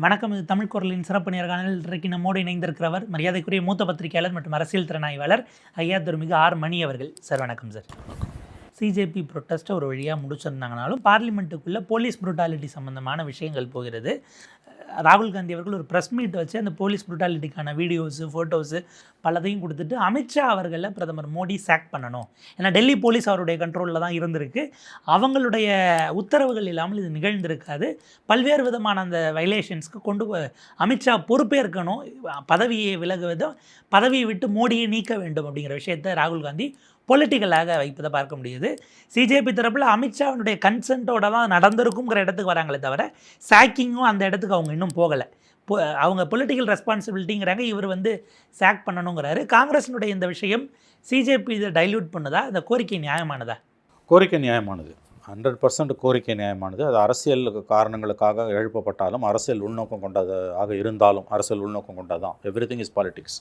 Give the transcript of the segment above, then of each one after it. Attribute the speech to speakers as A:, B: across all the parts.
A: வணக்கம். இது தமிழ் குரலின் சிறப்பு நேர்காணலில் இன்றைக்கு நம்மோடு இணைந்திருக்கிறவர் மரியாதைக்குரிய மூத்த பத்திரிகையாளர் மற்றும் அரசியல் திறனாய்வாளர் ஐயா திருமிகு ஆர் மணி அவர்கள். சார் வணக்கம் சார். சிஜேபி ப்ரொட்டஸ்ட்டை ஒரு வழியாக முடிச்சிருந்தாங்கனாலும் பார்லிமெண்ட்டுக்குள்ளே போலீஸ் ப்ரூட்டாலிட்டி சம்மந்தமான விஷயங்கள் போகிறது. ராகுல் காந்தி அவர்கள் ஒரு ப்ரெஸ் மீட் வச்சு அந்த போலீஸ் ப்ரூட்டாலிட்டிக்கான வீடியோஸு ஃபோட்டோஸு பலதையும் கொடுத்துட்டு அமித்ஷா அவர்களை பிரதமர் மோடி சாக் பண்ணணும், ஏன்னா டெல்லி போலீஸ் அவருடைய கண்ட்ரோலில் தான் இருந்திருக்கு, அவங்களுடைய உத்தரவுகள் இல்லாமல் இது நிகழ்ந்திருக்காது, பல்வேறு விதமான அந்த வைலேஷன்ஸ்க்கு அமித்ஷா பொறுப்பேற்கணும், பதவியை விலகுவதும் பதவியை விட்டு மோடியை நீக்க வேண்டும் அப்படிங்கிற விஷயத்தை ராகுல் காந்தி பொலிட்டிக்கலாக வைப்பதை பார்க்க முடியுது. சிஜேபி தரப்பில் அமித்ஷாவினுடைய கன்சென்ட்டோட தான் நடந்திருக்குங்கிற இடத்துக்கு வராங்களே தவிர சாக்கிங்கும் அந்த இடத்துக்கு அவங்க இன்னும் போகலை. அவங்க பொலிட்டிக்கல் ரெஸ்பான்சிபிலிட்டிங்கிறாங்க, இவர் சாக் பண்ணணுங்கிறாரு. காங்கிரஸினுடைய இந்த விஷயம் சிஜேபி இதை டைல்யூட் பண்ணுதா? அந்த கோரிக்கை நியாயமானதா?
B: கோரிக்கை நியாயமானது, 100% கோரிக்கை நியாயமானது. அது அரசியல் காரணங்களுக்காக எழுப்பப்பட்டாலும் அரசியல் உள்நோக்கம் கொண்டதாக இருந்தாலும் அரசியல் உள்நோக்கம் கொண்டதான். Everything is politics.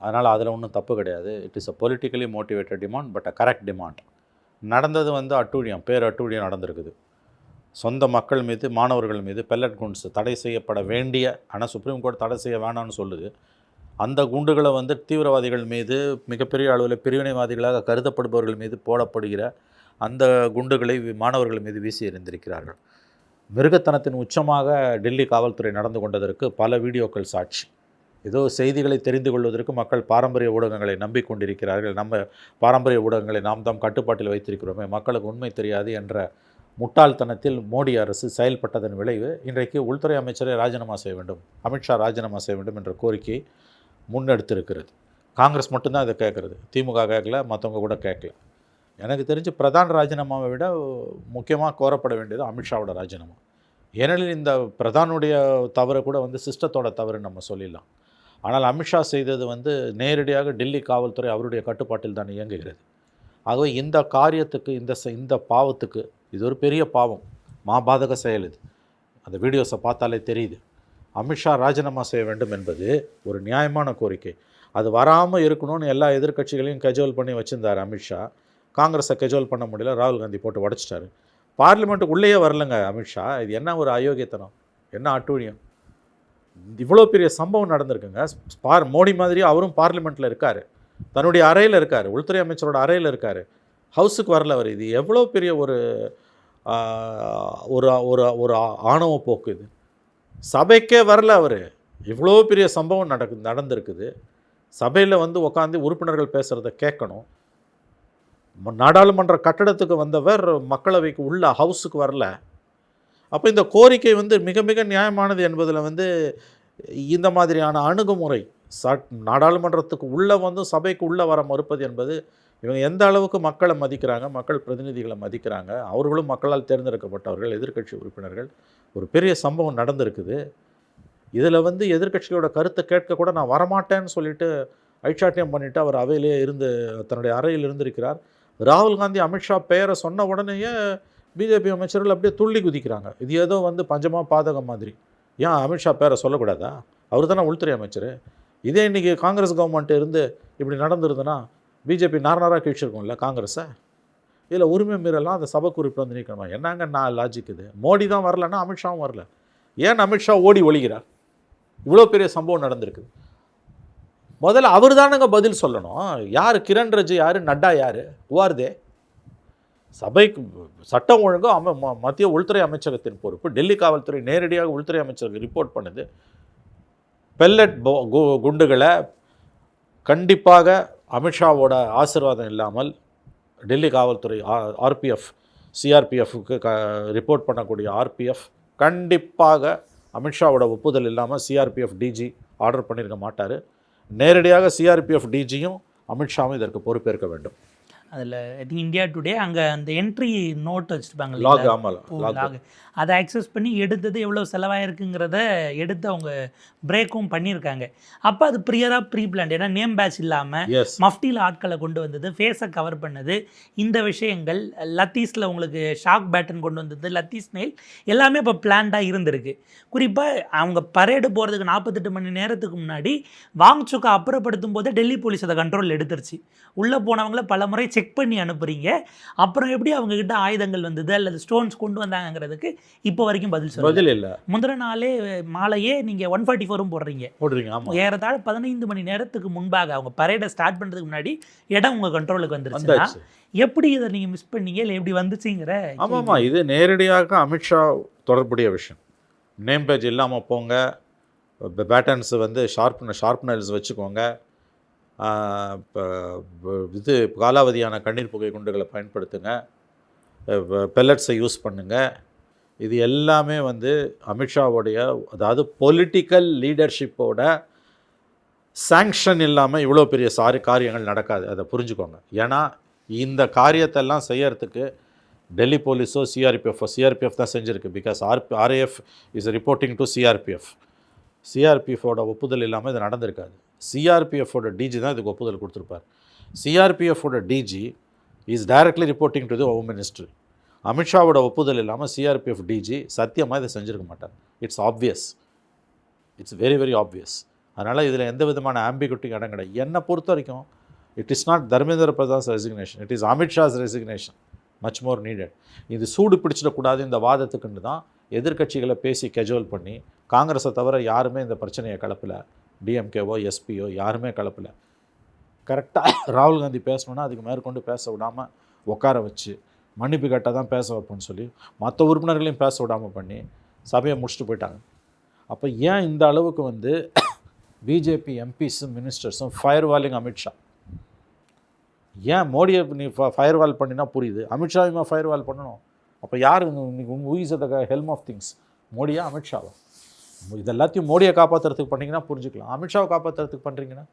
B: அதனால் அதில் ஒன்றும் தப்பு கிடையாது. It is a politically motivated demand, but a correct demand. நடந்தது அட்டூழியம், அட்டூழியம் நடந்திருக்குது. சொந்த மக்கள் மீது, மாணவர்கள் மீது பெல்லட் குண்ட்ஸ் தடை செய்யப்பட வேண்டிய, ஆனால் சுப்ரீம் கோர்ட் தடை செய்ய வேணாம்னு சொல்லுது. அந்த குண்டுகளை தீவிரவாதிகள் மீது, மிகப்பெரிய அளவில் பிரிவினைவாதிகளாக கருதப்படுபவர்கள் மீது போடப்படுகிற அந்த குண்டுகளை மாணவர்கள் மீது வீசி எறிந்திருக்கிறார்கள். மிருகத்தனத்தின் உச்சமாக டெல்லி காவல்துறை நடந்து கொண்டதற்கு பல வீடியோக்கள் சாட்சி. ஏதோ செய்திகளை தெரிந்து கொள்வதற்கு மக்கள் பாரம்பரிய ஊடகங்களை நம்பிக்கொண்டிருக்கிறார்கள். நம்ம பாரம்பரிய ஊடகங்களை நாம் தாம் கட்டுப்பாட்டில் வைத்திருக்கிறோமே, மக்களுக்கு உண்மை தெரியாது என்ற முட்டாள்தனத்தில் மோடி அரசு செயல்பட்டதன் விளைவு இன்றைக்கு உள்துறை அமைச்சரை ராஜினாமா செய்ய வேண்டும், அமித்ஷா ராஜினாமா செய்ய வேண்டும் என்ற கோரிக்கையை முன்னெடுத்திருக்கிறது. காங்கிரஸ் மட்டும்தான் இதை கேட்குறது, திமுக கேட்கல, மற்றவங்க கூட கேட்கல. எனக்கு தெரிஞ்சு பிரதான் ராஜினாமாவை விட முக்கியமாக கோரப்பட வேண்டியது அமித்ஷாவோட ராஜினாமா. ஏனெனில் இந்த பிரதானுடைய தவறு கூட சிஸ்டத்தோட தவறுன்னு நம்ம சொல்லிடலாம். ஆனால் அமித்ஷா செய்தது நேரடியாக டெல்லி காவல்துறை அவருடைய கட்டுப்பாட்டில் தான் இயங்குகிறது. ஆகவே இந்த காரியத்துக்கு, இந்த பாவத்துக்கு, இது ஒரு பெரிய பாவம், மாபாதக செயல். இது அந்த வீடியோஸை பார்த்தாலே தெரியுது. அமித்ஷா ராஜினாமா செய்ய வேண்டும் என்பது ஒரு நியாயமான கோரிக்கை. அது வராமல் இருக்கணும்னு எல்லா எதிர்க்கட்சிகளையும் கெஜுவல் பண்ணி வச்சுருந்தார் அமித்ஷா. காங்கிரஸை கெஜுவல் பண்ண முடியல, ராகுல் காந்தி போட்டு உடச்சிட்டாரு. பார்லிமெண்ட்டுக்கு உள்ளேயே வரலங்க அமித்ஷா. இது என்ன ஒரு அயோக்கியத்தனம், என்ன அட்டூழியம். இவ்வளோ பெரிய சம்பவம் நடந்திருக்குங்க. மோடி மாதிரி அவரும் பார்லிமெண்ட்டில் இருக்கார், தன்னுடைய அறையில் இருக்கார், உள்துறை அமைச்சரோட அறையில் இருக்கார், ஹவுஸுக்கு வரல அவர். இது எவ்வளோ பெரிய ஒரு ஒரு ஒரு ஆணவ போக்கு இது. சபைக்கே வரல அவர். இவ்வளோ பெரிய சம்பவம் நடந்திருக்குது. சபையில் உட்காந்து உறுப்பினர்கள் பேசுகிறத கேட்கணும். நாடாளுமன்ற கட்டடத்துக்கு வந்தவர் மக்களவைக்கு உள்ள ஹவுஸுக்கு வரல. அப்போ இந்த கோரிக்கை மிக மிக நியாயமானது என்பதில் இந்த மாதிரியான அணுகுமுறை, நாடாளுமன்றத்துக்கு உள்ளே சபைக்கு உள்ளே வர மறுப்பது என்பது, இவங்க எந்த அளவுக்கு மக்களை மதிக்கிறாங்க, மக்கள் பிரதிநிதிகளை மதிக்கிறாங்க. அவர்களும் மக்களால் தேர்ந்தெடுக்கப்பட்டவர்கள், எதிர்க்கட்சி உறுப்பினர்கள். ஒரு பெரிய சம்பவம் நடந்திருக்குது. இதில் எதிர்க்கட்சியோட கருத்தை கேட்க கூட நான் வரமாட்டேன்னு சொல்லிட்டு ஐச்சாட்டியம் பண்ணிவிட்டு அவர் அவையிலே தன்னுடைய அறையில் இருந்திருக்கிறார். ராகுல் காந்தி அமித்ஷா பெயரை சொன்ன உடனேயே பிஜேபி அமைச்சர்கள் அப்படியே துள்ளி குதிக்கிறாங்க. இது ஏதோ பஞ்சமாக பாதகம் மாதிரி. ஏன் அமித்ஷா பேரை சொல்லக்கூடாதா? அவர் தானே உள்துறை அமைச்சர். இதே இன்றைக்கி காங்கிரஸ் கவர்மெண்ட்டு இப்படி நடந்துருதுன்னா பிஜேபி நாராக கழிச்சிருக்கோம்ல காங்கிரஸை. இதில் உரிமை மீறலாம், அந்த சபை குறிப்பில் நீக்கணுமா? என்னங்க நான் லாஜிக் இது? மோடி தான் வரலன்னா அமித்ஷாவும் வரல. ஏன் அமித்ஷா ஓடி ஒழிகிறார்? இவ்வளோ பெரிய சம்பவம் நடந்திருக்கு. முதல்ல அவர் தானுங்க பதில் சொல்லணும். யார் கிரண் ரிஜிஜு, யார் நட்டா, யார் உவார்தே? சபைக்கு சட்டம் ஒழுங்கும் மத்திய உள்துறை அமைச்சகத்தின் பொறுப்பு. டெல்லி காவல்துறை நேரடியாக உள்துறை அமைச்சருக்கு ரிப்போர்ட் பண்ணுது. பெல்லட் குண்டுகளை கண்டிப்பாக அமித்ஷாவோட ஆசீர்வாதம் இல்லாமல் டெல்லி காவல்துறை ஆர்பிஎஃப், சிஆர்பிஎஃப்க்கு ரிப்போர்ட் பண்ணக்கூடிய ஆர்பிஎஃப் கண்டிப்பாக அமித்ஷாவோட ஒப்புதல் இல்லாமல் சிஆர்பிஎஃப் டிஜி ஆர்டர் பண்ணியிருக்க மாட்டார். நேரடியாக சிஆர்பிஎஃப் டிஜியும் அமித்ஷாவும் இதற்கு பொறுப்பேற்க வேண்டும்.
A: அதில் இந்தியா டுடே அங்கே அந்த என்ட்ரி நோட் வச்சுருப்பாங்க,
B: லாக்,
A: அதை அக்சஸ் பண்ணி எடுத்தது எவ்வளோ செலவாயிருக்குங்கிறத எடுத்து அவங்க பிரேக்கும் பண்ணியிருக்காங்க. அப்போ அது ப்ரீ பிளான், ஏன்னா நேம் பேட்ச் இல்லாமல் மஃப்டியில் ஆட்களை கொண்டு வந்தது, ஃபேஸை கவர் பண்ணது, இந்த விஷயங்கள் லத்தீஸில் உங்களுக்கு ஷாக் பேட்டன் கொண்டு வந்தது, லத்தீஸ் நெயில் எல்லாமே இப்போ பிளான்டாக இருந்திருக்கு. குறிப்பாக அவங்க பரேடு போகிறதுக்கு 48 மணி நேரத்துக்கு முன்னாடி வாங்சுக்கை அப்புறப்படுத்தும் போதே டெல்லி போலீஸ் அதை கண்ட்ரோல் எடுத்துருச்சு. உள்ளே போனவங்கள பல முறை செக் பண்ணி அனுப்புறீங்க. அப்புறம் எப்படி அவங்கக்கிட்ட ஆயுதங்கள் வந்தது அல்லது ஸ்டோன்ஸ் கொண்டு வந்தாங்கங்கிறதுக்கு இப்போ வரைக்கும்
B: பதில் இல்லை.
A: முந்தின நாளே மாலையே நீங்கள் 144ம் போடுறீங்க.
B: ஆமாம்,
A: ஏறத்தாழ 15 மணி நேரத்துக்கு முன்பாக அவங்க பரேடை ஸ்டார்ட் பண்ணுறதுக்கு முன்னாடி இடம் உங்கள் கண்ட்ரோலுக்கு வந்துருச்சுன்னா எப்படி இதை நீங்கள் மிஸ் பண்ணீங்க இல்லை எப்படி வந்துச்சுங்கிற?
B: ஆமாம்மா, இது நேரடியாக அமித்ஷா தொடர்புடைய விஷயம். நேம் பேஜ் இல்லாமல் போங்க, பேட்டர்ன்ஸ் வந்து ஷார்ப்னர்ஸ் வச்சுக்கோங்க, இப்போ இது காலாவதியான கண்ணீர் புகை குண்டுகளை பயன்படுத்துங்க, பெல்லட்ஸை யூஸ் பண்ணுங்கள். இது எல்லாமே வந்து அமித்ஷாவுடைய, அதாவது பொலிட்டிக்கல் லீடர்ஷிப்போட சாங்ஷன் இல்லாமல் இவ்வளோ பெரிய காரியங்கள் நடக்காது. அதை புரிஞ்சுக்கோங்க. ஏன்னா இந்த காரியத்தெல்லாம் செய்யறதுக்கு டெல்லி போலீஸோ சிஆர்பிஎஃப் தான் செஞ்சுருக்கு. Because RAF is reporting to சிஆர்பிஎஃபோட ஒப்புதல் இல்லாமல் இது நடந்திருக்காது. சிஆர்பிஎஃபோட டிஜி தான் இதுக்கு ஒப்புதல் கொடுத்துருப்பார். சிஆர்பிஎஃபோட DG is directly reporting to the home ministry. அமித்ஷாவோட ஒப்புதல் இல்லாமல் சிஆர்பிஎஃப் டிஜி சத்தியமாக இதை செஞ்சுருக்க மாட்டார். It's obvious, it's very very obvious. அதனால் இதில் எந்த விதமான ஆம்பிகுட்டிக்கு இடம் கிடையாது. என்னை பொறுத்த வரைக்கும் it is not Dharmendra Pradhan's resignation, it is Amit Shah's resignation much more needed. இது சூடு பிடிச்சிடக்கூடாது இந்த வாதத்துக்குன்னு தான் எதிர்க்கட்சிகளை பேசி கெஜுவல் பண்ணி, காங்கிரஸை தவிர யாருமே இந்த பிரச்சனையை கலப்பலை, டிஎம்கேவோ எஸ்பியோ யாருமே கலப்பலை. கரெக்டாக ராகுல் காந்தி பேசணுன்னா அதுக்கு மேற்கொண்டு பேச விடாமல் உட்கார வச்சு மன்னிப்பு கேட்டால் தான் பேச வைப்போன்னு சொல்லி மற்ற உறுப்பினர்களையும் பேச விடாமல் பண்ணி சபையை முடிச்சுட்டு போயிட்டாங்க. அப்போ ஏன் இந்த அளவுக்கு வந்து பிஜேபி எம்பிஸும் மினிஸ்டர்ஸும் ஃபயர் வாலிங் அமித்ஷா? ஏன் மோடியை நீ ஃபயர் வால் பண்ணினா புரியுது, அமித்ஷாவையுமா ஃபயர் வால் பண்ணணும்? அப்போ யார் who is the helm of things, மோடியா அமித்ஷாவா? இது எல்லாத்தையும் மோடியை காப்பாற்றுறதுக்கு பண்ணிங்கன்னா புரிஞ்சுக்கலாம். அமித்ஷாவை காப்பாற்றுறதுக்கு பண்ணுறீங்கன்னா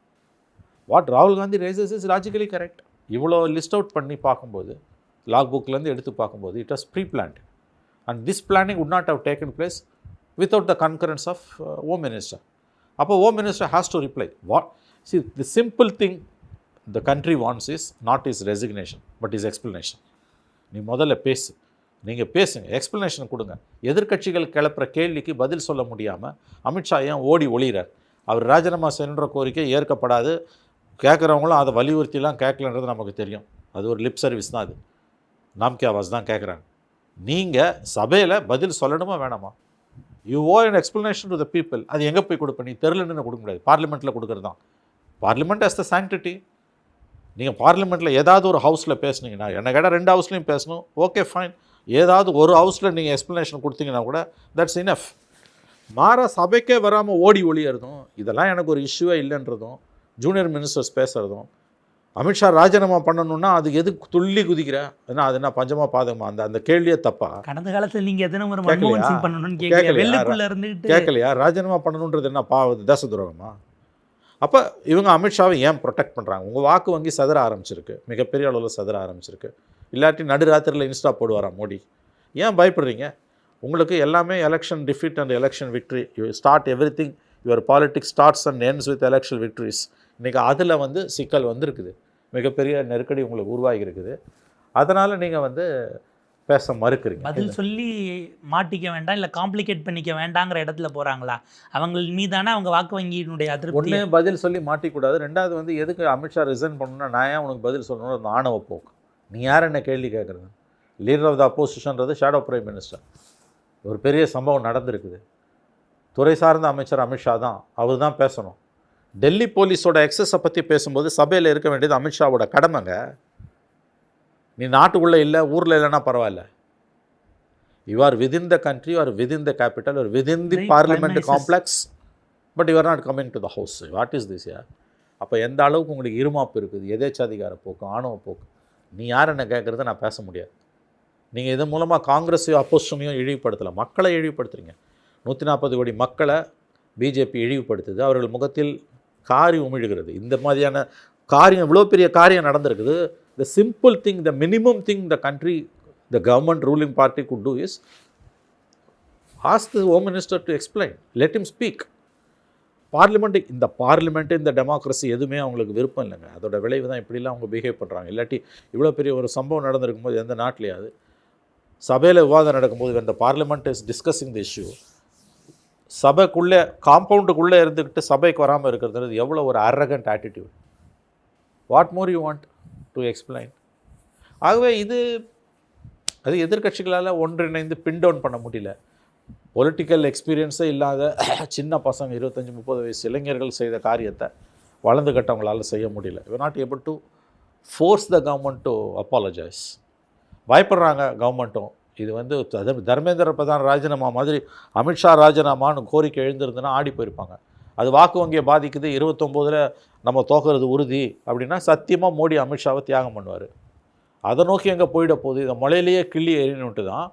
B: வாட் ராகுல் Gandhi raises is logically correct. இவ்வளோ லிஸ்ட் அவுட் பண்ணி பார்க்கும்போது, லாக் புக்லேருந்து எடுத்து பார்க்கும்போது it was pre planned and this planning would not have taken place without the concurrence of Home Minister. அப்போ Home Minister has to reply. What? See, the simple thing the country wants is not his resignation but his explanation. நீ முதல்ல பேசு, நீங்கள் பேசுங்க, explanation கொடுங்க. எதிர்க்கட்சிகள் கிளப்புற கேள்விக்கு பதில் சொல்ல முடியாமல் அமித்ஷா ஏன் ஓடி ஒளிகிறார்? அவர் ராஜினாமா செய்யணுன்ற கோரிக்கை ஏற்கப்படாது, கேட்குறவங்களும் அதை வலியுறுத்திலாம் கேட்கலன்றது நமக்கு தெரியும். அது ஒரு லிப் சர்வீஸ் தான், அது நாம்கே ஆவாஸ் தான் கேட்குறாங்க. நீங்கள் சபையில் பதில் சொல்லணுமா வேணாமா? You owe an explanation to the people. அது எங்கே போய் கொடுப்ப? நீ தெருலன்னு கொடுக்க முடியாது, பார்லிமெண்ட்டில் கொடுக்குறது தான். Parliament has the sanctity. நீங்கள் பார்லிமெண்ட்டில் ஏதாவது ஒரு ஹவுஸில் பேசுனீங்கன்னா, என்ன கேட்டால் 2 ஹவுஸ்லையும் பேசணும், ஓகே ஃபைன். ஏதாவது ஒரு ஹவுஸில் நீங்கள் எக்ஸ்ப்ளனேஷன் கொடுத்தீங்கன்னா கூட தட்ஸ் இனஃப். மாற சபைக்கே வராமல் ஓடி ஒளியறதும், இதெல்லாம் எனக்கு ஒரு இஷ்யூவே இல்லைன்றதும், ஜூனியர் மினிஸ்டர்ஸ் பேசுகிறதும், அமித்ஷா ராஜினாமா பண்ணணும்னா அது எதுக்கு துள்ளி குதிக்கிற? ஏன்னா அது என்ன பஞ்சமா பாதகமா? அந்த கேள்வியே தப்பா?
A: கடந்த காலத்தில் நீங்கள் எத்தனை முறை மன்மோகன் சிங் பண்ணணும்னு
B: கேட்கலையா? ராஜினாமா பண்ணணுன்றது என்ன தேச துரோகமா? அப்போ இவங்க அமித்ஷாவை ஏன் ப்ரொடெக்ட் பண்ணுறாங்க? உங்கள் வாக்கு வங்கி சதற ஆரம்பிச்சிருக்கு, மிகப்பெரிய அளவில் சதற ஆரம்பிச்சிருக்கு. இல்லாட்டி நடுராத்திரியில் இன்ஸ்டா போடுவாரா மோடி? ஏன் பயப்படுறீங்க? உங்களுக்கு எல்லாமே election defeat and election victory. You start every thing, your politics starts and ends with election victories. இன்றைக்கி அதில் வந்து சிக்கல் வந்திருக்குது, மிகப்பெரிய நெருக்கடி உங்களுக்கு உருவாகி இருக்குது. அதனால் நீங்கள் வந்து பேச மறுக்கிறீங்க.
A: பதில் சொல்லி மாட்டிக்க வேண்டாம், இல்லை காம்ப்ளிகேட் பண்ணிக்க வேண்டாங்கிற இடத்துல போகிறாங்களா? அவங்க மீதான அவங்க வாக்கு வங்கியினுடைய அதிருப்தி.
B: ஒன்று பதில் சொல்லி மாட்டிக்கூடாது. 2வது வந்து எதுக்கு அமித்ஷா ரிசைன் பண்ணணும்னா நான் ஏன் உனக்கு பதில் சொல்லணும்? அந்த ஆணவ போக்கு. நீ யார் என்ன கேள்வி கேட்குறது? லீடர் ஆஃப் த அப்போசிஷன்றது ஷேடோ பிரைம் மினிஸ்டர். ஒரு பெரிய சம்பவம் நடந்திருக்குது. துறை சார்ந்த அமைச்சர் அமித்ஷா தான், அவர் தான் பேசணும். டெல்லி போலீஸோட எக்ஸஸை பற்றி பேசும்போது சபையில் இருக்க வேண்டியது அமித்ஷாவோட கடமைங்க. நீ நாட்டுக்குள்ளே இல்லை, ஊரில் இல்லைன்னா பரவாயில்ல. You are within the country, you are within the capital, you are within the parliament complex, but you are not coming to the house. What is this யா? அப்போ எந்த அளவுக்கு உங்களுக்கு இருமாப்பு இருக்குது, எதேச்சாதிகார போக்கு, ஆணவ போக்கு. நீ யார் என்ன கேட்குறத நான் பேச முடியாது. நீங்கள் இதன் மூலமாக காங்கிரஸையும் அப்போசிஷனையும் இழிவுபடுத்தலை, மக்களை இழிவுபடுத்துறீங்க. 140 கோடி மக்களை பிஜேபி இழிவுபடுத்துது, அவர்கள் முகத்தில் காரி உமிழுகிறது. இந்த மாதிரியான காரியம், இவ்வளோ பெரிய காரியம் நடந்திருக்குது. The simple thing, the minimum thing the country, the government ruling party could do is ask the home minister to explain, let him speak. Parliament இந்த டெமோக்ரஸி எதுவுமே அவங்களுக்கு விருப்பம் இல்லைங்க. அதோட விளைவு தான் இப்படிலாம் அவங்க பிஹேவ் பண்ணுறாங்க. இல்லாட்டி இவ்வளோ பெரிய ஒரு சம்பவம் நடந்திருக்கும் போது எந்த நாட்டிலையாவது சபையில் விவாதம் நடக்கும்போது when the parliament is discussing the issue, சபைக்குள்ளே காம்பவுண்டுக்குள்ளே இருந்துக்கிட்டு சபைக்கு வராமல் இருக்கிறது எவ்வளோ ஒரு arrogant attitude. What more you want to explain? ஆகவே அது எதிர்க்கட்சிகளால் ஒன்றிணைந்து பின் டவுன் பண்ண முடியல. பொலிட்டிக்கல் எக்ஸ்பீரியன்ஸே இல்லாத சின்ன பசங்க 25-30 வயசு இளைஞர்கள் செய்த காரியத்தை வளர்ந்து கட்டவங்களால் செய்ய முடியல. You not able to force the government to apologise. பயப்படுறாங்க கவர்மெண்ட்டும். இது தர்மேந்திர பிரதான் ராஜினாமா மாதிரி அமித்ஷா ராஜினாமான்னு கோரிக்கை எழுந்திருந்துன்னா ஆடி போயிருப்பாங்க. அது வாக்கு வங்கியை பாதிக்குது, 29 நம்ம தோக்கிறது உறுதி அப்படின்னா சத்தியமாக மோடி அமித்ஷாவை தியாகம் பண்ணுவார். அதை நோக்கி எங்கே போயிட போகுது? இதை மலையிலேயே கிள்ளி எறினுட்டு தான்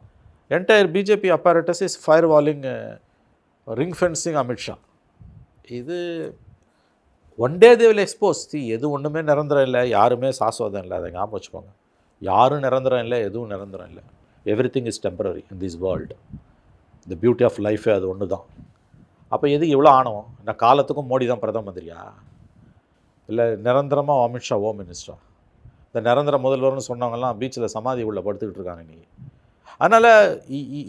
B: entire BJP apparatus is fire walling, ring fencing Amit Shah. இது one day they will expose. எது ஒன்றுமே நிரந்தரம் இல்லை, யாருமே சாஸ்வதம் இல்லை. அதை ஞாபகம் வச்சுக்கோங்க. யாரும் நிரந்தரம் இல்லை, எதுவும் நிரந்தரம் இல்லை. Everything is temporary in this world. The beauty of லைஃபே அது ஒன்று தான். அப்போ எது இவ்வளோ ஆணவம்? இந்த காலத்துக்கும் மோடி தான் பிரதம மந்திரியா, இல்லை நிரந்தரமாக அமித்ஷா ஹோம் மினிஸ்டரா? இந்த நிரந்தர முதல்வர்னு சொன்னவங்கலாம் பீச்சில் சமாதி உள்ள படுத்துக்கிட்டு இருக்காங்க இன்றைக்கி. அதனால்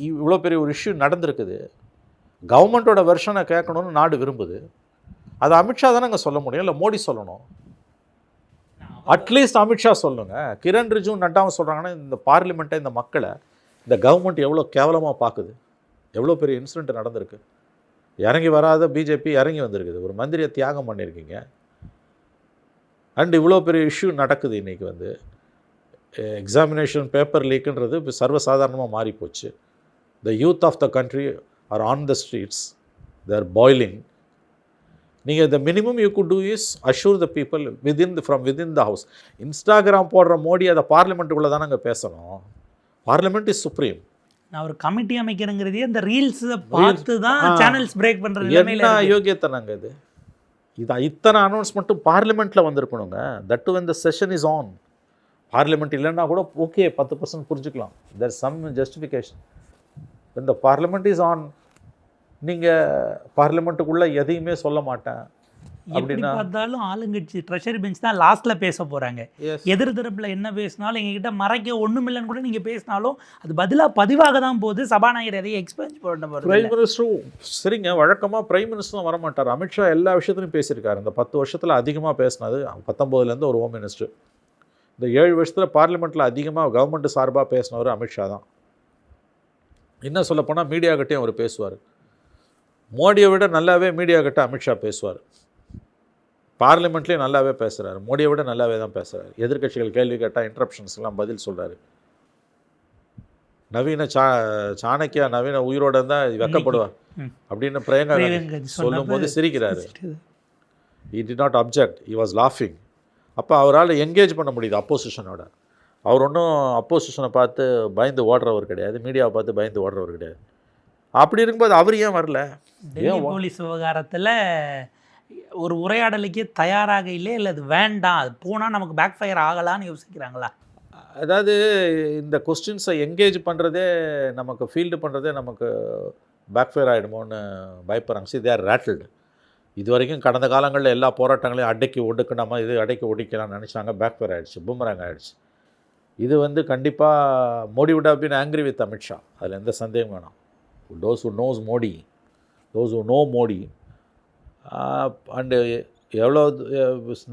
B: இவ்வளோ பெரிய ஒரு இஷ்யூ நடந்திருக்குது. கவர்மெண்ட்டோட வெர்ஷனை கேட்கணுன்னு நாடு விரும்புது. அது அமித்ஷா தானே அங்கே சொல்ல முடியும், இல்லை மோடி சொல்லணும்? அட்லீஸ்ட் அமித்ஷா சொல்லுங்க. கிரண் ரிஜிஜு நட்டாவும் சொல்கிறாங்கன்னா இந்த பார்லிமெண்ட்டை, இந்த மக்களை இந்த கவர்மெண்ட் எவ்வளோ கேவலமாக பார்க்குது. எவ்வளோ பெரிய இன்சிடென்ட் நடந்திருக்கு. இறங்கி வராத பிஜேபி இறங்கி வந்திருக்குது. ஒரு மந்திரியை தியாகம் பண்ணியிருக்கீங்க. அண்ட் இவ்வளோ பெரிய இஷ்யூ நடக்குது. இன்றைக்கி எக்ஸாமினேஷன் பேப்பர் லீக்குன்றது இப்போ சர்வசாதாரணமாக மாறிப்போச்சு. The youth of the country are on the streets, they're boiling. நீங்கள் the minimum you could do is assure the people from within the house. Instagram போடுற மோடி அதை பார்லிமெண்ட்டுக்குள்ளே தானே அங்கே பேசணும். Parliament is supreme.
A: நான் ஒரு கமிட்டி அமைக்கிறேங்கிறதே இந்த ரீல்ஸை பார்த்து தான் சேனல்ஸ் பிரேக் பண்ணுறது.
B: என்ன யோகியத்தனங்க இது? இத்தனை அனௌன்ஸ்மெண்ட்டும் பார்லிமெண்ட்டில் வந்திருக்கணுங்க. That to when the session is on. Parliament இல்லைன்னா கூட ஓகே 10% புரிஞ்சுக்கலாம். There some justification. இந்த பார்லிமெண்ட் இஸ் ஆன். நீங்கள் பார்லிமெண்ட்டுக்குள்ளே எதையுமே சொல்ல மாட்டேன் அப்படின்னா
A: பார்த்தாலும் ஆளுங்கட்சி ட்ரெஷரி பெஞ்ச் தான் லாஸ்ட்டில் பேச போகிறாங்க. எதிர் தரப்பில் என்ன பேசினாலும் எங்ககிட்ட மறைக்க ஒன்றும் இல்லைன்னு கூட நீங்கள் பேசினாலும் அது பதிலாக பதிவாக தான் போகுது. சபாநாயகர் எதையும் எக்ஸ்பென்ஸ் பண்ண போகிறது.
B: பிரைம் மினிஸ்டரும் சரிங்க, வழக்கமாக பிரைம் மினிஸ்டரும் வரமாட்டார். அமித்ஷா எல்லா விஷயத்துலையும் பேசியிருக்காரு. இந்த 10 வருஷத்தில் அதிகமாக பேசினது 19 ஒரு ஹோம் மினிஸ்டர். இந்த 7 வருஷத்தில் பார்லிமெண்ட்டில் அதிகமாக கவர்மெண்ட் சார்பாக பேசினவர் அமித்ஷா தான். இன்னும் சொல்லப்போனால் மீடியாக்கிட்டையும் அவர் பேசுவார். மோடியை விட நல்லாவே மீடியாக்கிட்ட அமித்ஷா பேசுவார். பார்லிமெண்ட்லேயும் நல்லாவே பேசுகிறாரு. மோடியை விட நல்லாவே தான் பேசுகிறார். எதிர்க்கட்சிகள் கேள்வி கேட்டால் இன்டரப்ஷன்ஸ்லாம் பதில் சொல்கிறாரு. நவீன சாணக்கியா நவீன உயிரோட இருந்தால் வெக்கப்படுவார் அப்படின்னு பிரியங்கா சொல்லும் போது சிரிக்கிறாரு. he did not object, he was laughing. அப்போ அவரால் என்கேஜ் பண்ண முடியுது அப்போசிஷனோட. அவர் ஒன்றும் அப்போசிஷனை பார்த்து பயந்து ஓடுறவர் கிடையாது, மீடியாவை பார்த்து பயந்து ஓடுறவர் கிடையாது. அப்படி இருக்கும்போது அவர் ஏன் வரல?
A: டெல்லி போலீஸ் விவகாரத்தில் ஒரு உரையாடலுக்கே தயாராக இல்லை, இல்லை அது வேண்டாம், அது போனால் நமக்கு பேக் ஃபயர் ஆகலான்னு யோசிக்கிறாங்களா?
B: அதாவது இந்த கொஸ்டின்ஸை என்கேஜ் பண்ணுறதே நமக்கு ஃபீல்டு பண்ணுறதே நமக்கு பேக் ஃபயர் ஆகிடுமோன்னு பயப்படுறாங்க. See, they are rattled. இது வரைக்கும் கடந்த காலங்களில் எல்லா போராட்டங்களையும் அடக்கி ஒடுக்கணுமா, இது அடக்கி ஒடுக்கலாம்னு நினச்சாங்க. பேக் ஃபயர் ஆகிடுச்சு, பூமராங் ஆகிடுச்சு. இது கண்டிப்பாக Modi would have been angry with Amit Shah. அதில் எந்த சந்தேகம் வேணாம். those who knows Modi, those who know Modi and எவ்வளோ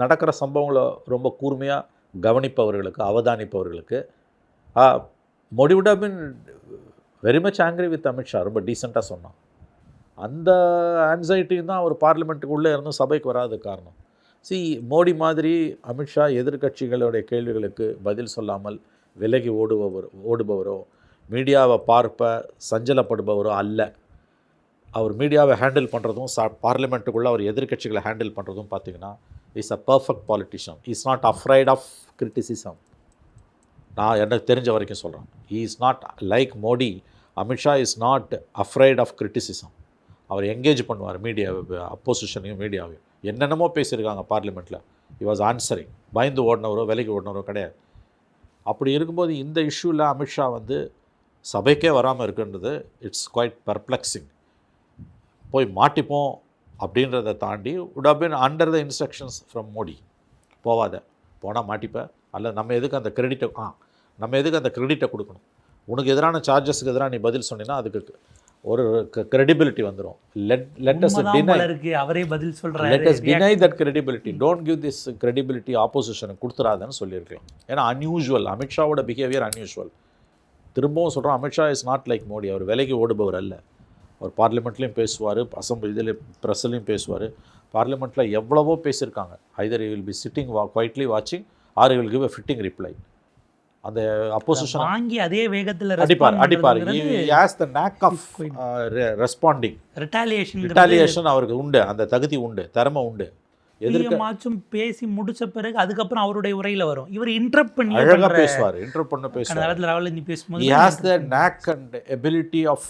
B: நடக்கிற சம்பவங்களை ரொம்ப கூர்மையாக கவனிப்பவர்களுக்கு, அவதானிப்பவர்களுக்கு Modi would have been very much angry with Amit Shah. ரொம்ப டீசெண்டாக சொன்னான். அந்த ஆன்சைட்டியும் தான் அவர் பார்லிமெண்ட்டுக்கு உள்ளே இருந்தும் சபைக்கு வராது காரணம். மோடி மாதிரி அமித்ஷா எதிர்க்கட்சிகளுடைய கேள்விகளுக்கு பதில் சொல்லாமல் விலகி ஓடுபவரோ மீடியாவை சஞ்சலப்படுபவரோ அல்ல. அவர் மீடியாவை ஹேண்டில் பண்ணுறதும் பார்லிமெண்ட்டுக்குள்ளே அவர் எதிர்க்கட்சிகளை ஹேண்டில் பண்ணுறதும் பார்த்திங்கன்னா is a perfect politician. Is not afraid of criticism. நான் எனக்கு தெரிஞ்ச வரைக்கும் சொல்கிறேன். Is not like Modi. Amit Shah is not afraid of criticism. அவர் என்கேஜ் பண்ணுவார் மீடியாவை, அப்போசிஷனையும் மீடியாவையும். என்னென்னமோ பேசியிருக்காங்க பார்லிமெண்ட்டில். He was answering. பயந்து ஓடினவரோ விலைக்கு ஓடினவரோ கிடையாது. அப்படி இருக்கும்போது இந்த இஷ்யூவில் அமித்ஷா சபைக்கே வராமல் இருக்குன்றது இட்ஸ் குவைட் பர்ப்ளெக்ஸிங். போய் மாட்டிப்போம் அப்படின்றத தாண்டி would have been under the instructions from Modi. போவாத, போனால் மாட்டிப்பேன், அல்ல நம்ம எதுக்கு அந்த கிரெடிட்டை கொடுக்கணும். உனக்கு எதிரான சார்ஜஸ்க்கு எதிராக நீ பதில் சொன்னீங்கன்னா அதுக்கு ஒரு credibility வந்துடும். let us
A: உண்மைதான்
B: deny
A: போல இருக்கு, அவரே பதில்
B: let
A: சொல்றாரு.
B: us deny that credibility. don't give this credibility opposition கொடுத்துறாதன்னு சொல்லியிருக்கலாம். ஏன்னா அன்யூஷுவல், அமித்ஷாவோட பிஹேவியர் அன்யூஷுவல். திரும்பவும் சொல்கிறோம், Amit Shah is not like Modi. அவர் விலைக்கு ஓடுபவர் அல்ல. அவர் பார்லிமெண்ட்லேயும் பேசுவார், அசம்பிளி இதில் ப்ரெஸ்லையும் பேசுவார். பார்லிமெண்ட்டில் எவ்வளவோ பேசியிருக்காங்க. Either will be sitting quietly வாட்சிங் or will give a fitting reply. அந்த அப்போசிஷன்
A: வாங்கி அதே வேகத்துல
B: அடிப்பார். Has the knack of responding. Retaliation அவருக்கு உண்டு, அந்த தகுதி உண்டு, திறமை உண்டு.
A: எதிர்க்கமாச்சும் பேசி முடிச்ச பிறகு அதுக்கப்புறம் அவருடைய உரையில வரும், இவர் இன்டரப்ட் பண்ணி
B: அழகாக பேசுவார், இன்டரப்ட் பண்ண பேசுவார்.
A: நேரத்தில் ராவல் நீ பேசும்போது
B: he has the knack and ability of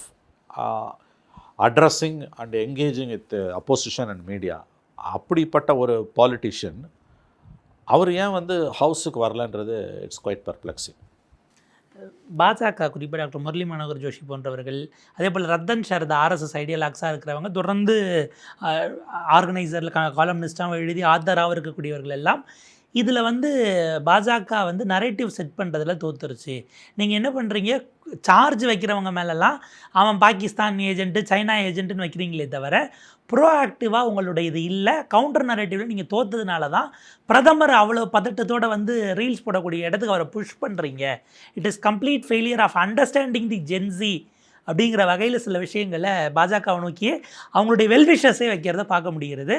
B: addressing and engaging with opposition and media. அப்படிப்பட்ட ஒரு பாலிட்டிஷியன் அவர் ஏன் வந்து ஹவுஸுக்கு வரலன்றது இட்ஸ் குவைட் பர்ப்ளெக்ஸிங்.
A: பாஜக குறிப்பாக டாக்டர் முரளி மனோகர் ஜோஷி போன்றவர்கள், அதே போல் ரத்தன் சரத் ஆர்எஸ்எஸ் ஐடியலாக்ஸாக இருக்கிறவங்க, தொடர்ந்து ஆர்கனைசரில் காலம்னிஸ்டாக எழுதி ஆதராக இருக்கக்கூடியவர்கள் எல்லாம் இதில் வந்து பாஜக வந்து நரேட்டிவ் செட் பண்ணுறதுல தோத்துருச்சு. நீங்கள் என்ன பண்ணுறீங்க, சார்ஜ் வைக்கிறவங்க மேலெல்லாம் அவன் பாகிஸ்தான் ஏஜென்ட்டு சைனா ஏஜென்ட்டுன்னு வைக்கிறீங்களே தவிர ப்ரோஆக்டிவாக உங்களுடைய இது இல்லை. கவுண்டர் நரேட்டிவில் நீங்கள் தோத்ததுனால தான் பிரதமர் அவ்வளோ பதட்டத்தோடு வந்து ரீல்ஸ் போடக்கூடிய இடத்துக்கு அவரை புஷ் பண்ணுறீங்க. It is complete failure of understanding the Gen Z அப்படிங்கிற வகையில் சில விஷயங்களை பாஜகவை நோக்கியே அவங்களுடைய வெல்விஷஸே வைக்கிறத பார்க்க முடிகிறது.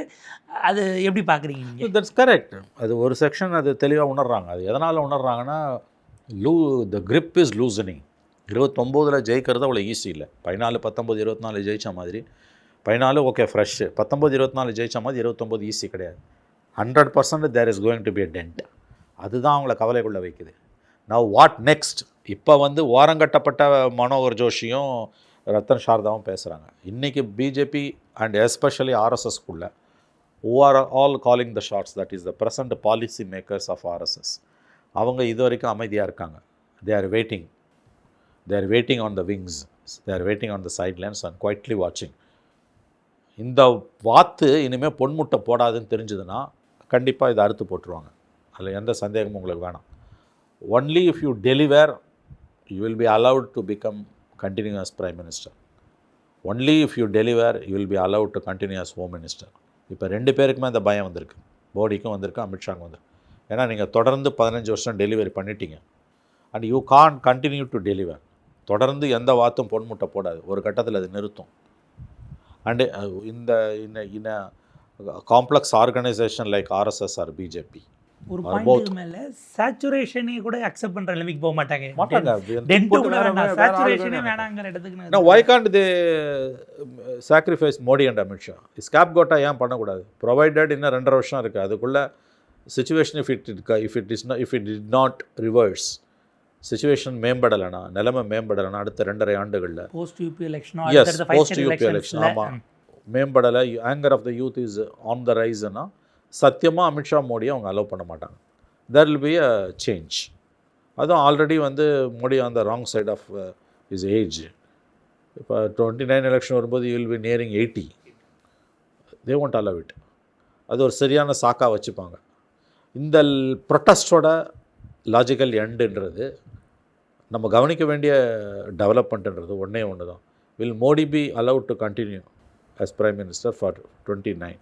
A: அது எப்படி பார்க்குறீங்க நீங்கள்?
B: That's correct. அது ஒரு செக்ஷன் அது தெளிவாக உணர்றாங்க. அது எதனால் உணர்றாங்கன்னா, த grip இஸ் லூசனிங். 29 ஜெயிக்கிறது அவ்வளோ ஈஸி இல்லை. 14, 19, 24 ஜெயித்த மாதிரி 14 ஓகே ஃப்ரெஷ்ஷு, 19, 24 ஜெயித்த மாதிரி 29 ஈஸி கிடையாது. 100% there is going to be a dent. அதுதான் அவங்கள கவலைக்குள்ளே வைக்குது. Now what next? இப்போ வந்து ஓரங்கட்டப்பட்ட மனோகர் ஜோஷியும் ரத்தன் சாரதாவும் பேசுகிறாங்க. இன்றைக்கி பிஜேபி அண்ட் எஸ்பெஷலி ஆர்எஸ்எஸ்க்குள்ள who are all calling the shots, that is the present policy makers of RSS. அவங்க இது வரைக்கும் அமைதியாக இருக்காங்க. they are waiting on the wings, they are waiting on the sidelines and quietly watching. இந்த வாத்து இனிமேல் பொன்முட்டை போடாதுன்னு தெரிஞ்சதுன்னா கண்டிப்பாக இதை அறுத்து போட்டுருவாங்க. அதில் எந்த சந்தேகமும் உங்களுக்கு வேணாம். only if you deliver you will be allowed to become continuous prime minister. only if you deliver you will be allowed to continue as home minister. இப்போ 2 பேருக்குமே அந்த பயம் வந்திருக்கு. மோடிக்கும் வந்திருக்கு, அமித்ஷாவுக்கும் வந்திருக்கு. ஏன்னா நீங்கள் தொடர்ந்து 15 வருஷம் டெலிவரி பண்ணிட்டீங்க and you can continue to deliver. தொடர்ந்து எந்த வாத்தும் பொன்முட்டை போடாது, ஒரு கட்டத்தில் அது நிறுத்தும். அண்டு இந்த complex organisation like RSS or BJP
A: ஒரு பாயிண்ட் மேலே சேச்சுரேஷனே கூட அக்செப்ட் பண்ணுற நிலைமைக்கு போக மாட்டாங்க. டென்ட் கூட வேண்டாம், சேச்சுரேஷனே வேணாங்கிற இடத்துக்கு.
B: நான் why can't they sacrifice Modi and Amit Shah? Scapegoat ஏன் பண்ணக்கூடாது? ப்ரொவைடட் இன்னும் 2.5 வருஷம் இருக்குது. அதுக்குள்ளே situation if it did not reverse, situation மேம்படலைனா, நிலைமை மேம்படலைனா அடுத்த 2.5 ஆண்டுகளில்
A: post UP election,
B: post UP election, ஆமாம், மேம்படலை, anger of the youth is on the ரைஸ்னா சத்தியமாக அமித்ஷா மோடியை அவங்க அலோவ் பண்ண மாட்டாங்க. There will be a change. அதுவும் ஆல்ரெடி வந்து Modi on the wrong side of his age. இப்போ 29 எலெக்ஷன் வரும்போது will be nearing 80. They won't allow it. அது ஒரு சரியான சாக்காக வச்சுப்பாங்க. இந்த ப்ரொட்டஸ்டோட லாஜிக்கல் எண்டுன்றது நம்ம கவனிக்க வேண்டிய டெவலப்மெண்ட்டுன்றது ஒன்று தான். Will Modi B allowed to continue as prime minister for 29?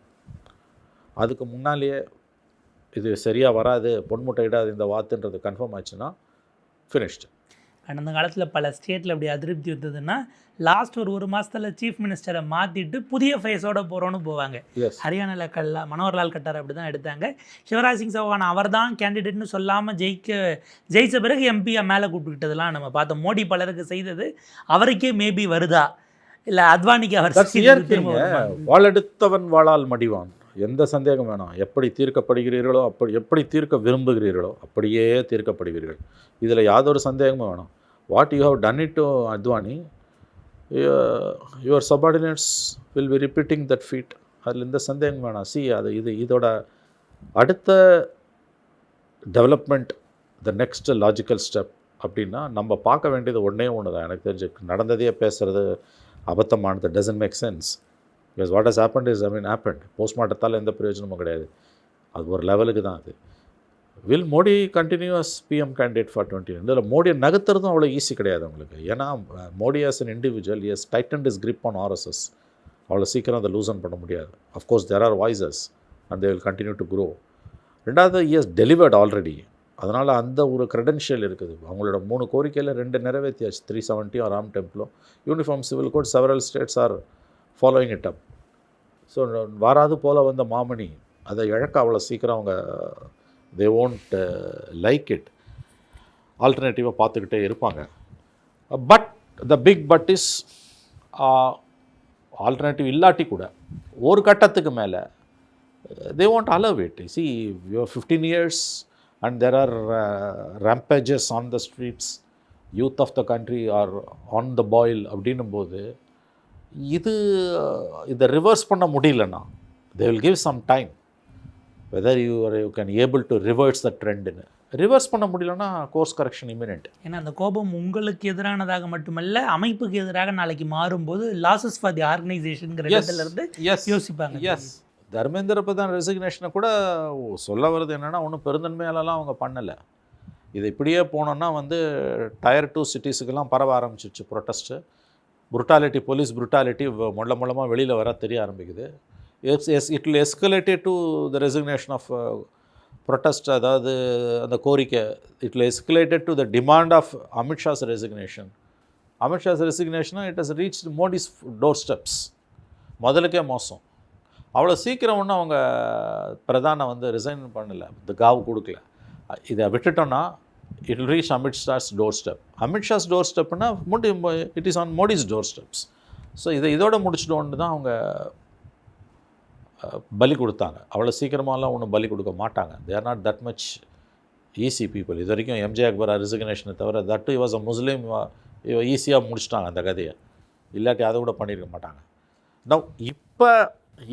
B: அதுக்கு முன்னாலேயே இது சரியாக வராது, பொன்முட்டையிடாது இந்த வாத்துன்றது கன்ஃபார்ம் ஆச்சுன்னா ஃபினிஷ்டு.
A: கடந்த காலத்தில் பல ஸ்டேட்டில் அப்படி அதிருப்தி வந்ததுன்னா லாஸ்ட் ஒரு மாதத்தில் சீஃப் மினிஸ்டரை மாற்றிட்டு புதிய ஃபேஸோடு போகிறோன்னு போவாங்க. ஹரியானாவில் மனோகர்லால் கட்டார் அப்படி தான் எடுத்தாங்க. சிவராஜ் சிங் சௌஹான் அவர் தான் கேண்டிடேட்னு சொல்லாமல் ஜெயிச்ச பிறகு எம்பியை மேலே கூப்பிட்டுக்கிட்டதெல்லாம் நம்ம பார்த்தோம். மோடி பலருக்கு செய்தது அவருக்கே மேபி வருதா, இல்லை அத்வானிக்கு அவர்
B: வாழெடுத்தவன் வாழால் மடிவான். எந்த சந்தேகம் வேணாம். எப்படி தீர்க்கப்படுகிறீர்களோ எப்படி தீர்க்க விரும்புகிறீர்களோ அப்படியே தீர்க்கப்படுவீர்கள். இதில் யாதொரு சந்தேகமும் வேணாம். What you have done it to Advani, your subordinates will be repeating that feat. அதில் எந்த சந்தேகம் வேணாம். இதோட அடுத்த development, the next logical step அப்படின்னா நம்ம பார்க்க வேண்டியது ஒன்றே தான். எனக்கு தெரிஞ்சு நடந்ததையே பேசுகிறது அபத்தமானது. Doesn't make sense. Because what has happened is happened. போஸ்ட்மார்ட்டத்தால் எந்த பிரயோஜனமும் கிடையாது. அது ஒரு லெவலுக்கு தான். அது will Modi continues PM candidate for 20. இதில் மோடியை நகர்த்துறதும் அவ்வளோ ஈஸி கிடையாது அவங்களுக்கு. ஏன்னா Modi as an individual has tightened his grip on RSS. அவ்வளோ சீக்கிரம் அதை லூசன் பண்ண முடியாது. Of course there are voices and they will continue to grow. ரெண்டாவது இயர்ஸ் டெலிவர்ட் ஆல்ரெடி. அதனால் அந்த ஒரு க்ரெடென்ஷியல் இருக்குது. அவங்களோட 3 கோரிக்கையில் 2 நிறைவேற்றியாச்சு. 370 ராம் டெம்பிளும் uniform civil code several states are following it up. So வாராது போல் வந்த மாமணி அதை இழக்க அவ்வளோ சீக்கிரம் அவங்க they won't like it. ஆல்டர்னேட்டிவாக பார்த்துக்கிட்டே இருப்பாங்க. But the big but is alternative இல்லாட்டி கூட ஒரு கட்டத்துக்கு மேலே they won't allow it. See, you are 15 years and there are rampages on the streets. Youth of the country are on the boil அப்படின்னும் போது இதை ரிவர்ஸ் பண்ண முடியலன்னா they will give some time. Whether you can able to reverse the trend. Reverse பண்ண முடியலன்னா course correction இமினென்ட்.
A: ஏன்னா அந்த கோபம் உங்களுக்கு எதிரானதாக மட்டுமல்ல, அமைப்புக்கு எதிராக நாளைக்கு மாறும்போது லாசஸ் ஃபார் தி ஆர்கனைசேஷன்ங்கிற இடத்துல இருந்து யோசிப்பாங்க.
B: எஸ், தர்மேந்திர பிரதான் ரெசிக்னேஷனை கூட சொல்ல வருது என்னென்னா ஒன்றும் பெருந்தன்மையாலலாம் அவங்க பண்ணலை. இது இப்படியே போனோன்னா வந்து டயர் 2 சிட்டிஸுக்கெல்லாம் பரவ ஆரம்பிச்சிருச்சு ப்ரொட்டஸ்ட்டு. புருட்டாலிட்டி, போலீஸ் புருட்டாலிட்டி மூலமாக வெளியில் வர தெரிய ஆரம்பிக்குது. It will escalate to the resignation of protest. அதாவது அந்த கோரிக்கை it will escalate to the demand of Amit Shah's resignation. Amit Shah's resignation, it has reached Modi's doorsteps. முதலுக்கே மோசம். அவ்வளோ சீக்கிரம் ஒன்றும் அவங்க பிரதானை வந்து ரிசைன் பண்ணலை, இந்த காவு கொடுக்கல. இதை விட்டுட்டோன்னா it will reach Amit Shah's doorstep. Amit Shah's doorstepனா it is on Modi's doorsteps. So இதோட முடிச்சிட்டோன்னு தான் அவங்க பலி கொடுத்தாங்க. அவ்வளோ சீக்கிரமாலாம் ஒன்றும் பலி கொடுக்க மாட்டாங்க. They are not that much easy people. இது வரைக்கும் எம்ஜே அக்பர் ரிசிக்னேஷனை தவிர தட் டு வாஸ் அ முஸ்லீம் ஈஸியாக முடிச்சிட்டாங்க அந்த கதையை. இல்லாட்டி அதை கூட பண்ணியிருக்க மாட்டாங்க. நவ் இப்போ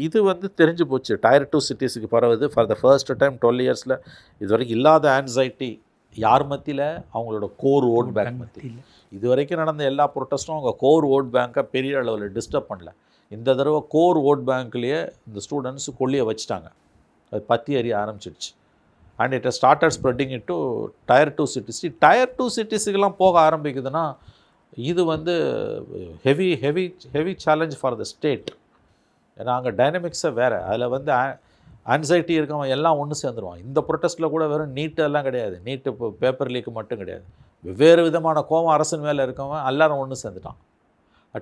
B: இது வந்து தெரிஞ்சு போச்சு. டயர் 2 சிட்டிஸுக்கு பரவுது. ஃபார் த ஃபர்ஸ்ட் டைம் 12 இயர்ஸில் இது வரைக்கும் இல்லாத ஆன்சைட்டி யார் மத்தியில்? அவங்களோட கோர் ஓட் பேங்க் மத்தியில். இது வரைக்கும் நடந்த எல்லா ப்ரொட்டஸ்ட்டும் அவங்க கோர் ஓட் பேங்க்கை பெரிய அளவில் டிஸ்டர்ப் பண்ணல. இந்த தடவை கோர் ஓட் பேங்க்லேயே இந்த ஸ்டூடெண்ட்ஸ் கொள்ளியை வச்சுட்டாங்க. அது பற்றி எறிய ஆரம்பிச்சிடுச்சு. And it started spreading it to tier 2 cities. Tier 2 சிட்டிஸுக்கெல்லாம் போக ஆரம்பிக்குதுன்னா இது வந்து heavy challenge for the state. ஏன்னா அங்கே டைனமிக்ஸை வேறு. அதில் வந்து ஆன்சைட்டி இருக்கவன் எல்லாம் ஒன்று சேர்ந்துருவான். இந்த ப்ரொட்டஸ்ட்டில் கூட வெறும் நீட்டெல்லாம் கிடையாது. நீட்டு இப்போ பேப்பர் லீக்கு மட்டும் கிடையாது. வெவ்வேறு விதமான கோவம் அரசின் மேலே இருக்கவன் எல்லாரும் ஒன்று சேர்ந்துட்டான்.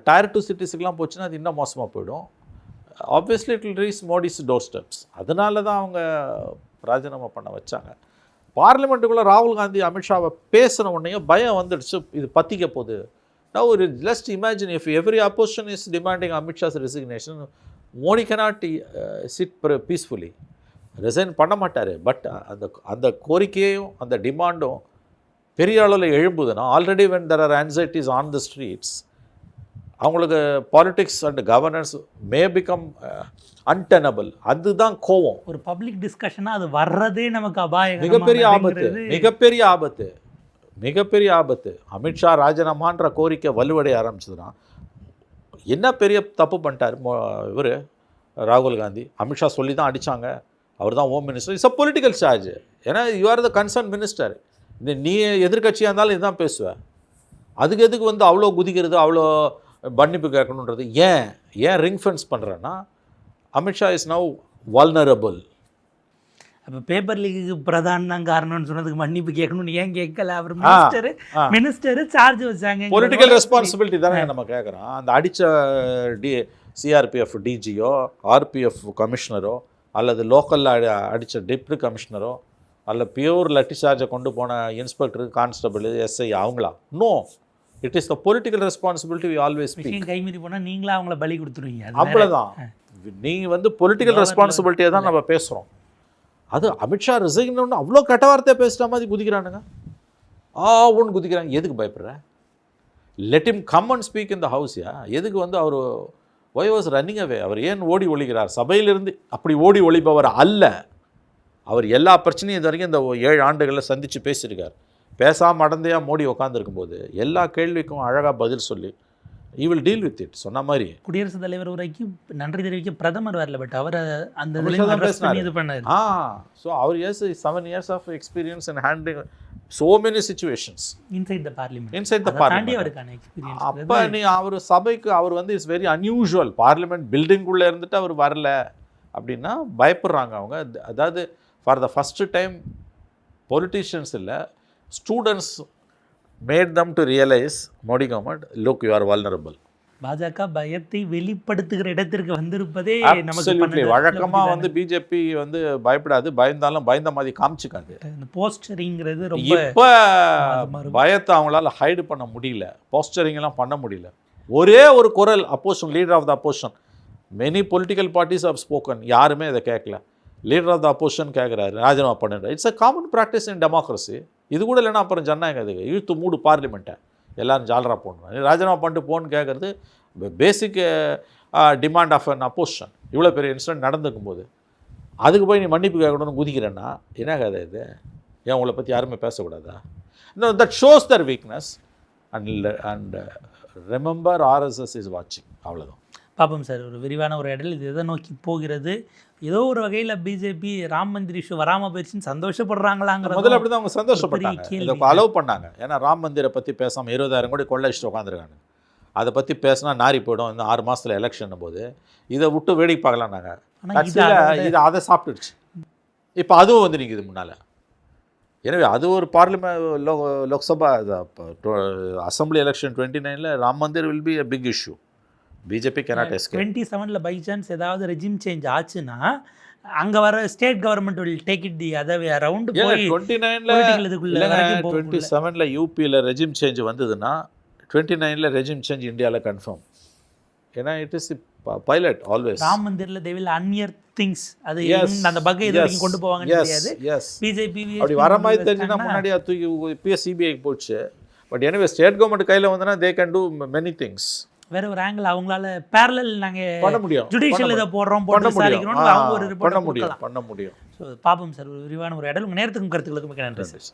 B: டயர் 2 சிட்டிஸுக்கெலாம் போச்சுன்னா அது இன்னும் மோசமாக போயிடும். Obviously it will reach Modi's door steps. அதனால தான் அவங்க ராஜினாமா பண்ண வச்சாங்க. பார்லிமெண்ட்டுக்குள்ளே ராகுல் காந்தி அமித்ஷாவை பேசின உடனே பயம் வந்துடுச்சு, இது பற்றிக்க போகுது. நவ் ஒரு just imagine if every opposition is demanding Amit Shah's resignation, Modi cannot sit peacefully. Resign பண்ண மாட்டார். பட் அந்த கோரிக்கையும் அந்த டிமாண்டும் பெரிய அளவில் எழும்புதுன்னா already when there are anxieties on the streets, அவங்களுக்கு politics and governance may become untenable. அதுதான் கோவம்.
A: ஒரு பப்ளிக் டிஸ்கஷனாக அது வர்றதே நமக்கு அபாயம்.
B: மிகப்பெரிய ஆபத்து. அமித்ஷா ராஜினாமான்ற கோரிக்கை வலுவடைய ஆரம்பிச்சதுன்னா என்ன பெரிய தப்பு பண்ணிட்டார் இவர் ராகுல் காந்தி. அமித்ஷா சொல்லி தான் அடித்தாங்க. அவர் தான் home minister. It's a political charge. ஏன்னா you are the concern minister. நீ எதிர்கட்சியாக இருந்தாலும் இதுதான் பேசுவேன். அதுக்கு எதுக்கு வந்து அவ்வளோ குதிக்கிறது, அவ்வளோ மன்னிப்பு கேட்கணுன்றது? ஏன் ரிங் ஃபென்ஸ் பண்ணுறேன்னா அமித்ஷா இஸ் நவ் வல்னரபிள்.
A: அப்போ பேப்பர் லீக்கு பிரதான் தான் காரணம்னு சொன்னதுக்கு மன்னிப்பு கேட்கணும்னு ஏன் கேட்கல? அவர் மினிஸ்டர் சார்ஜ் வச்சாங்க.
B: பொலிட்டிக்கல் ரெஸ்பான்சிபிலிட்டி தானே நம்ம கேட்குறோம். அந்த அடித்த சிஆர்பிஎஃப் டிஜியோ ஆர்பிஎஃப் கமிஷனரோ அல்லது லோக்கலில் அடித்த டெப்டி கமிஷனரோ அல்ல பியூர் லட்டி சார்ஜை கொண்டு போன இன்ஸ்பெக்டர், கான்ஸ்டபிள், எஸ்ஐ அவங்களா? No, it is the political responsibility. We always speak.
A: கைமீறி போனால் நீங்களா அவங்கள பலி கொடுத்துருவீங்க.
B: அவ்வளோதான். நீங்கள் வந்து பொலிட்டிக்கல் ரெஸ்பான்சிபிலிட்டியை தான் நம்ம பேசுகிறோம். அது அமித்ஷா ரிசைன் அவ்வளோ கெட்ட வார்த்தையை பேசுகிற மாதிரி குதிக்கிறானுங்க. ஒன்று குதிக்கிறாங்க. எதுக்கு பயப்படுற? Let him come and speak in the house. எதுக்கு வந்து அவர் ஒய் வாஸ் ரன்னிங் அவே? அவர் ஏன் ஓடி ஒழிக்கிறார்? சபையிலிருந்து அப்படி ஓடி ஒழிப்பவர் அல்ல. அவர் எல்லா பிரச்சனையும் இது வரைக்கும் இந்த 7 ஆண்டுகளில் சந்தித்து பேசியிருக்கார். பேசாமல் அடந்தையாக மோடி உட்காந்துருக்கும்போது எல்லா கேள்விக்கும் அழகாக பதில் சொல்லி he will deal with it. சொன்ன மாதிரி
A: குடியரசுத் தலைவர் உரைக்கு நன்றி தெரிவிக்க பிரதமர் வரல, பட் அவர் அந்த
B: அமித்ஷா தான்
A: address பண்ணி
B: பேசினாரு.
A: இது பண்ணாரு.
B: ஸோ அவர் 7 years of experience in handling so many situations
A: inside the parliament,
B: inside the
A: தாண்டி
B: parliament.
A: அவருக்கான எக்ஸ்பீரியன்ஸ்.
B: அப்போ நீ அவர் சபைக்கு அவர் வந்து இட்ஸ் வெரி அன்யூஷுவல். பார்லிமெண்ட் பில்டிங்குள்ளே இருந்துட்டு அவர் வரல அப்படின்னா பயப்படுறாங்க அவங்க. அதாவது for the first time politicians இல்லை, students made them to realise Modi government look you are vulnerable.
A: பாஜக பயத்தை வெளிப்படுத்துகிற இடத்திற்கு வந்திருப்பதே
B: Absolutely. வழக்கமா வந்து பிஜேபி வந்து பயப்படாது, பயந்தாலும் பயந்த மாதிரி காமிச்சுக்காது.
A: போஸ்டரிங்கிறது ரொம்ப
B: இப்ப பயத்தை அவங்களால ஹைடு பண்ண முடியல, போஸ்டரிங் எல்லாம் பண்ண முடியல. ஒரே ஒரு குரல் opposition, leader of the opposition, many political parties have spoken, யாருமே இதை கேட்கல. லீடர் ஆஃப் த அப்போசிஷன் கேட்குறாரு ராஜினாமா பண்ணுறாரு. It's a common practice in democracy. இது கூட இல்லைன்னா அப்புறம் ஜனநாயகம் இதுக்கு இழுத்து மூடு பார்லிமெண்ட்டை, எல்லாரும் ஜாலரா போடணும், ராஜினாமா பண்ணிட்டு போன்னு கேட்குறது பேசிக் டிமாண்ட் ஆஃப் அன் அப்போசிஷன். இவ்வளோ பெரிய இன்சிடென்ட் நடந்துக்கும் போது அதுக்கு போய் நீ மன்னிப்பு கேட்கணும்னு குதிக்கிறேன்னா என்ன கதை இது? ஏன் உங்களை பற்றி யாருமே பேசக்கூடாதா? இன்னும் that shows their weakness. And remember RSS is வாட்சிங். அவ்வளோதான்.
A: பார்ப்போம் சார், ஒரு விரிவான ஒரு இடல் இது எதை நோக்கி போகிறது. ஏதோ ஒரு வகையில் பிஜேபி ராம் மந்திர் இஷ்யூ வராமல் போயிடுச்சுன்னு சந்தோஷப்படுறாங்களாங்கிற
B: முதல்ல அப்படி தான் அவங்க சந்தோஷப்பட்டாங்க,
A: கேள்வி.
B: இதை அலோவ் பண்ணாங்க. ஏன்னா ராம் மந்திரை பற்றி பேசாமல் 20,000 கோடி கொள்ளை அடிச்சுட்டு உட்காந்துருக்காங்க. அதை பற்றி பேசினா நாரி போயிடும், இன்னும் 6 மாதத்தில் எலெக்ஷன் போது இதை விட்டு வேடிக்கை பார்க்கலாம். நாங்கள் இதை அதை சாப்பிட்டுடுச்சு. இப்போ அதுவும் வந்து நிற்குது முன்னால். எனவே அது ஒரு parliament Lok Sabha assembly election 29 Ram Mandir will be a big issue. BJP cannot escape.
A: 27 by chance ஏதாவது ரெஜிம் சேஞ்ச் ஆச்சுன்னா அங்கே வர state government will take it the other way around.
B: 27 யூபியில் ரெஜிம் சேஞ்ச் வந்ததுன்னா 29 ரெஜிம் சேஞ்ச் இந்தியாவில் கன்ஃபார்ம். ஏன்னா it is pilot always.
A: Ram மந்திரில் they will unearth things. அது அந்த பக்கை இது வரைக்கும் கொண்டு போவாங்கன்னு தெரியாது. பிஜேபி
B: அப்படி வர மாதிரி தெரிஞ்சுன்னா முன்னாடியே தூக்கி இப்பயே சிபிஐக்கு போச்சு. பட் எனவே ஸ்டேட் கவர்மெண்ட் கையில் வந்தனா they can do many things.
A: வேற ஒரு ஆங்கிள் அவங்களால பேரலல் நாங்கள்
B: பண்ண முடியும்,
A: ஜுடிஷியல் இதை போடுறோம் போட்டு விசாரிக்கிறோம் அவங்க ஒரு ரிப்போர்ட்
B: பண்ண முடியும்.
A: ஸோ பாப்போம் சார், ஒரு விரிவான ஒரு இடம். உங்கள் நேரத்துக்கும் கருத்துக்களுக்கும் மிக்க நன்றி சார்.